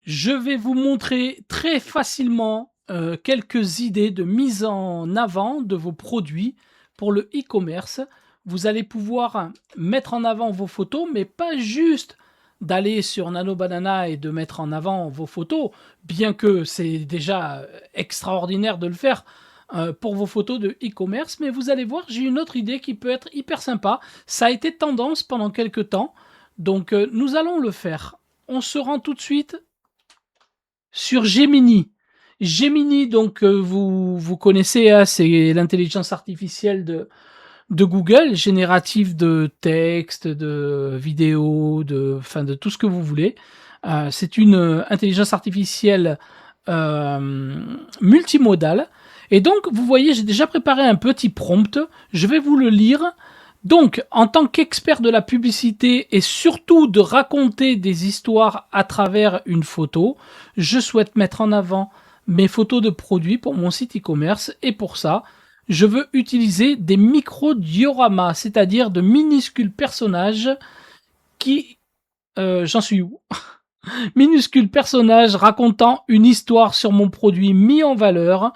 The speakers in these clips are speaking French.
Je vais vous montrer très facilement, quelques idées de mise en avant de vos produits pour le e-commerce. Vous allez pouvoir mettre en avant vos photos, mais pas juste d'aller sur Nano Banana et de mettre en avant vos photos, bien que c'est déjà, extraordinaire de le faire, pour vos photos de e-commerce. Mais vous allez voir, j'ai une autre idée qui peut être hyper sympa. Ça a été tendance pendant quelque temps, donc nous allons le faire. On se rend tout de suite sur Gemini. Gemini, donc, vous connaissez, hein, c'est l'intelligence artificielle de Google, générative de texte, de vidéos, enfin de tout ce que vous voulez. C'est une intelligence artificielle multimodale. Et donc, vous voyez, j'ai déjà préparé un petit prompt. Je vais vous le lire. Donc, en tant qu'expert de la publicité et surtout de raconter des histoires à travers une photo, je souhaite mettre en avant mes photos de produits pour mon site e-commerce et pour ça, je veux utiliser des micro-dioramas, c'est-à-dire de minuscules personnages qui... j'en suis où? Minuscules personnages racontant une histoire sur mon produit mis en valeur,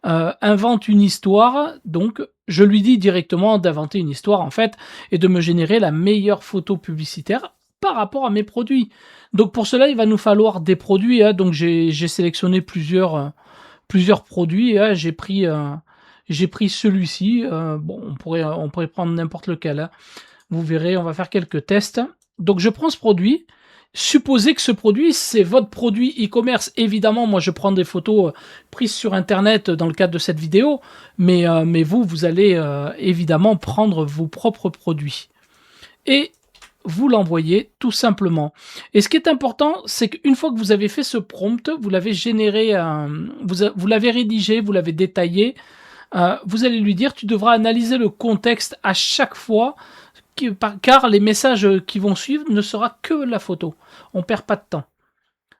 invente une histoire, donc je lui dis directement d'inventer une histoire en fait et de me générer la meilleure photo publicitaire par rapport à mes produits. Donc pour cela, il va nous falloir des produits, hein, donc j'ai sélectionné plusieurs produits, hein. J'ai pris celui-ci, bon on pourrait prendre n'importe lequel, hein. Vous verrez, on va faire quelques tests. Donc je prends ce produit. Supposez que ce produit, c'est votre produit e-commerce. Évidemment, moi je prends des photos prises sur internet dans le cadre de cette vidéo, mais vous allez évidemment prendre vos propres produits. Et vous l'envoyez tout simplement. Et ce qui est important, c'est qu'une fois que vous avez fait ce prompt, vous l'avez généré, vous l'avez rédigé, vous l'avez détaillé, vous allez lui dire, tu devras analyser le contexte à chaque fois car les messages qui vont suivre ne sera que la photo. On perd pas de temps.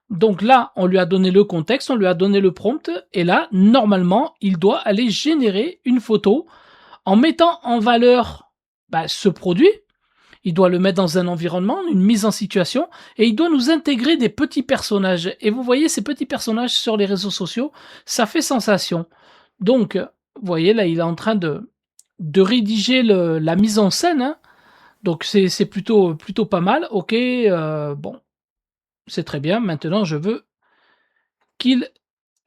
Donc là, on lui a donné le contexte, on lui a donné le prompt, et là, normalement, il doit aller générer une photo en mettant en valeur ce produit. Il doit le mettre dans un environnement, une mise en situation, et il doit nous intégrer des petits personnages. Et vous voyez, ces petits personnages sur les réseaux sociaux, ça fait sensation. Donc, vous voyez, là, il est en train de rédiger la mise en scène, hein. Donc c'est plutôt pas mal. OK, bon, c'est très bien. Maintenant, je veux qu'il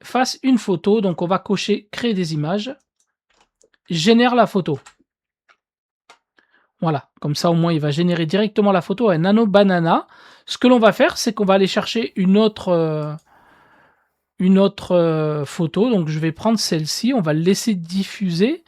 fasse une photo. Donc on va cocher créer des images. Génère la photo. Voilà, comme ça au moins il va générer directement la photo à Nano Banana. Ce que l'on va faire, c'est qu'on va aller chercher une autre photo. Donc je vais prendre celle-ci, on va le laisser diffuser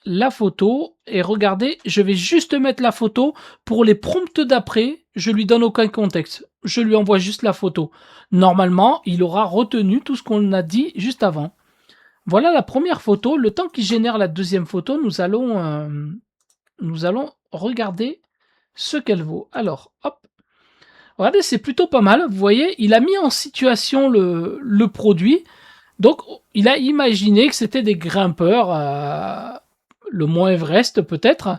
la photo et regardez, je vais juste mettre la photo. Pour les prompts d'après, je lui donne aucun contexte. Je lui envoie juste la photo. Normalement, il aura retenu tout ce qu'on a dit juste avant. Voilà la première photo. Le temps qu'il génère la deuxième photo, nous allons regarder ce qu'elle vaut. Alors, hop. Regardez, c'est plutôt pas mal. Vous voyez, il a mis en situation le produit. Donc, il a imaginé que c'était des grimpeurs, le mont Everest peut-être.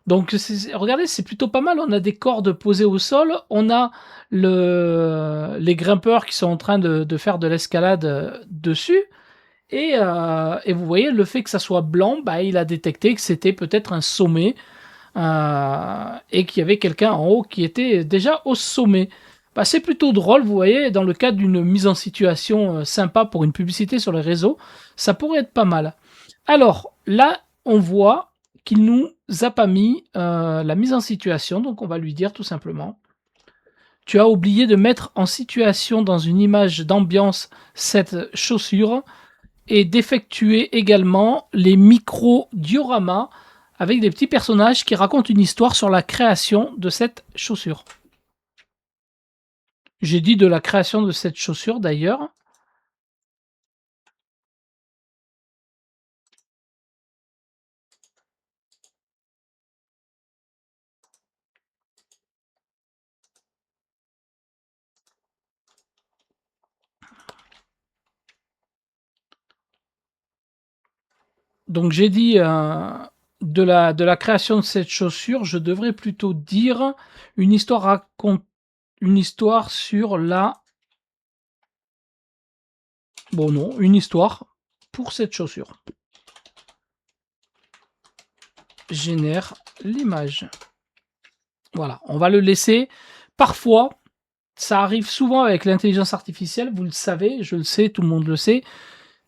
Donc, regardez, c'est plutôt pas mal. On a des cordes posées au sol. On a les grimpeurs qui sont en train de faire de l'escalade dessus. Et vous voyez, le fait que ça soit blanc, il a détecté que c'était peut-être un sommet et qu'il y avait quelqu'un en haut qui était déjà au sommet. C'est plutôt drôle, vous voyez, dans le cadre d'une mise en situation sympa pour une publicité sur les réseaux, ça pourrait être pas mal. Alors là, on voit qu'il nous a pas mis la mise en situation, donc on va lui dire tout simplement tu as oublié de mettre en situation dans une image d'ambiance cette chaussure et d'effectuer également les micro-dioramas avec des petits personnages qui racontent une histoire sur la création de cette chaussure. J'ai dit de la création de cette chaussure d'ailleurs. Donc j'ai dit de la création de cette chaussure, je devrais plutôt dire une histoire une histoire sur la... Bon non, une histoire pour cette chaussure. Génère l'image. Voilà, on va le laisser. Parfois, ça arrive souvent avec l'intelligence artificielle, vous le savez, je le sais, tout le monde le sait.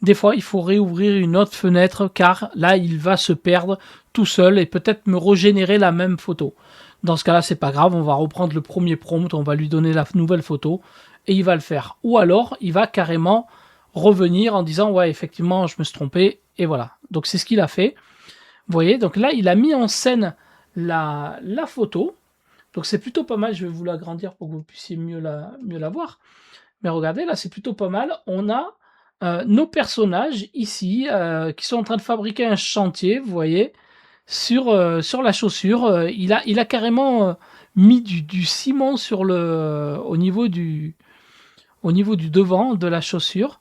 Des fois, il faut réouvrir une autre fenêtre car là, il va se perdre tout seul et peut-être me régénérer la même photo. Dans ce cas-là, c'est pas grave, on va reprendre le premier prompt, on va lui donner la nouvelle photo et il va le faire. Ou alors, il va carrément revenir en disant « Ouais, effectivement, je me suis trompé. » Et voilà. Donc, c'est ce qu'il a fait. Vous voyez, donc là, il a mis en scène la photo. Donc, c'est plutôt pas mal. Je vais vous l'agrandir pour que vous puissiez mieux la voir. Mais regardez, là, c'est plutôt pas mal. On a nos personnages ici qui sont en train de fabriquer un chantier, vous voyez, sur la chaussure. Il a carrément mis du ciment sur au niveau du devant de la chaussure.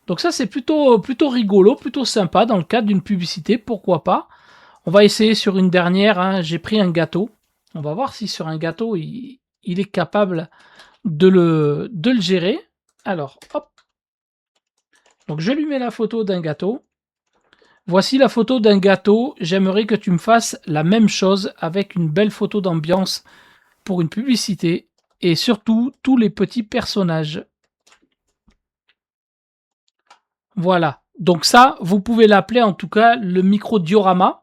Donc ça, c'est plutôt rigolo, plutôt sympa dans le cadre d'une publicité, pourquoi pas. On va essayer sur une dernière, hein. J'ai pris un gâteau. On va voir si sur un gâteau, il est capable de le gérer. Alors, hop. Donc je lui mets la photo d'un gâteau. Voici la photo d'un gâteau. J'aimerais que tu me fasses la même chose avec une belle photo d'ambiance pour une publicité. Et surtout, tous les petits personnages. Voilà. Donc ça, vous pouvez l'appeler en tout cas le micro-diorama.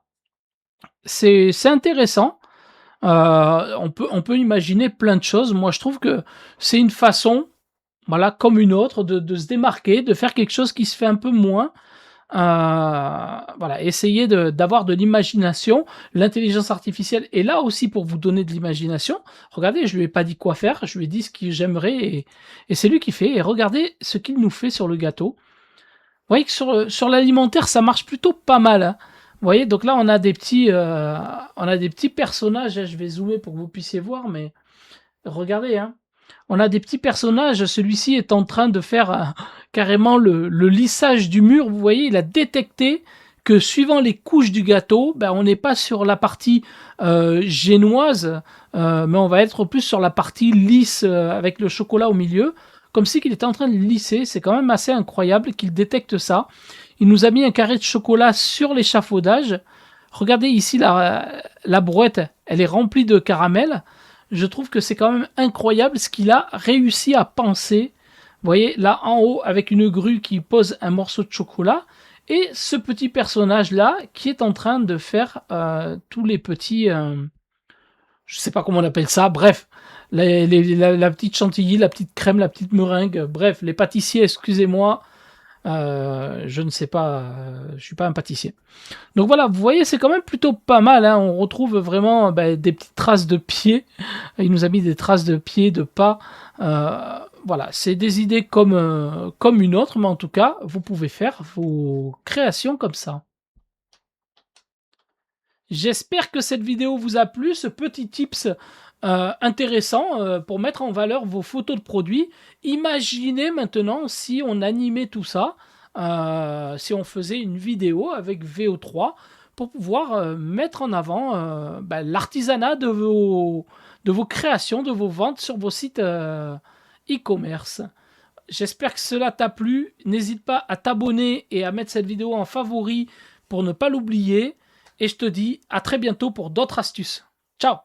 C'est intéressant. On peut imaginer plein de choses. Moi, je trouve que c'est une façon, voilà, comme une autre, de se démarquer, de faire quelque chose qui se fait un peu moins. Voilà, essayez d'avoir de l'imagination. L'intelligence artificielle est là aussi pour vous donner de l'imagination. Regardez, je lui ai pas dit quoi faire, je lui ai dit ce que j'aimerais et c'est lui qui fait. Et regardez ce qu'il nous fait sur le gâteau. Vous voyez que sur l'alimentaire, ça marche plutôt pas mal, hein. Vous voyez, donc là, on a des petits personnages. Je vais zoomer pour que vous puissiez voir, mais regardez, hein. On a des petits personnages. Celui-ci est en train de faire carrément le lissage du mur. Vous voyez, il a détecté que suivant les couches du gâteau, ben, on n'est pas sur la partie génoise, mais on va être plus sur la partie lisse avec le chocolat au milieu. Comme si qu'il était en train de lisser. C'est quand même assez incroyable qu'il détecte ça. Il nous a mis un carré de chocolat sur l'échafaudage. Regardez ici, la brouette, elle est remplie de caramel. Je trouve que c'est quand même incroyable ce qu'il a réussi à penser. Vous voyez, là en haut, avec une grue qui pose un morceau de chocolat. Et ce petit personnage-là qui est en train de faire tous les petits... je sais pas comment on appelle ça, bref. La petite chantilly, la petite crème, la petite meringue, bref, les pâtissiers, excusez-moi. Je ne sais pas, je suis pas un pâtissier. Donc voilà, vous voyez, c'est quand même plutôt pas mal, hein. On retrouve vraiment des petites traces de pieds. Il nous a mis des traces de pieds, de pas. Voilà, c'est des idées comme une autre, mais en tout cas, vous pouvez faire vos créations comme ça. J'espère que cette vidéo vous a plu, ce petit tips intéressant pour mettre en valeur vos photos de produits. Imaginez maintenant si on animait tout ça, si on faisait une vidéo avec VO3 pour pouvoir mettre en avant l'artisanat de vos créations, de vos ventes sur vos sites e-commerce. J'espère que cela t'a plu. N'hésite pas à t'abonner et à mettre cette vidéo en favori pour ne pas l'oublier. Et je te dis à très bientôt pour d'autres astuces. Ciao!